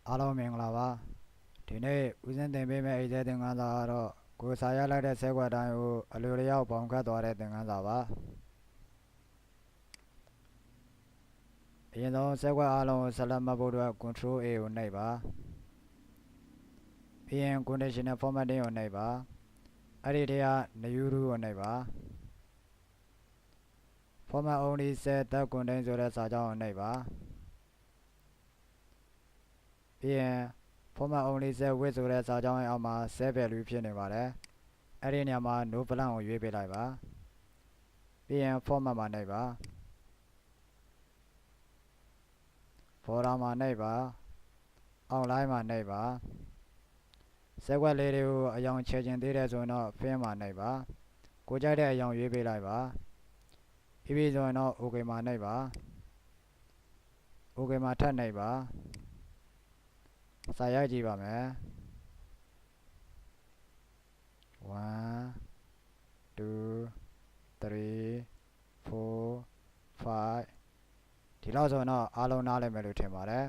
အားလုံးမင်္ဂလာပါဒီနေ့ဦးစင်းသင်ပေးမယ့်အိတ်သင်ခန်းစာကတော့ကိုယ်စာရလိုက်တဲ့ဆဲကွက်တိုင်းကိုအလိုလျောက်ပေါင်ခတ်သွားတဲ့သင်ခန်းစာပါအရင်ဆုံးဆဲကွက်အားလုံးကိုဆက်လက်မှတ်ဖို့အတွက် Ctrl A ကိုနှိပ်ပါပြီးရင် Conditional Formatting ကိုနှိပ်ပါအဲ့ဒီထဲက New Rule ကိုနှိပ်ပါ Format Only Cell That Contain ဆိုတဲ့စာကြောင်းကိုနှိပ်ပါပြီးရင် Format Only Cell Width ဆိုတဲ့စာကြောင်းရဲ့အောက်မှာ Cell Value ဖြစ်နေပါတယ်အဲ့ဒီနေရာမှာ No Blank ကိုရွေးပေးလိုက်ပါပြီးရင် Format မှာနှိပ်ပါ Border မှာနှိပ်ပါ Outline မှာနှိပ်ပါဆဲကွက်လေးတွေကိုအရောင်ချဲချင်သေးတယ်ဆိုရင်တော့ Fill မှာနှိပ်ပါကိုကြိုက်တဲ့အရောင်ရွေးပေးလိုက်ပါပြီးပြီဆိုရင်တော့ OK မှာနှိပ်ပါ OK မှာထပ်နှိပ်ပါစာရိုက်ကြည့်ပါမယ်1 2 3 4 5ဒီလောက်ဆိုရင်တော့အားလုံးနားလည်မယ်လို့ထင်ပါတယ်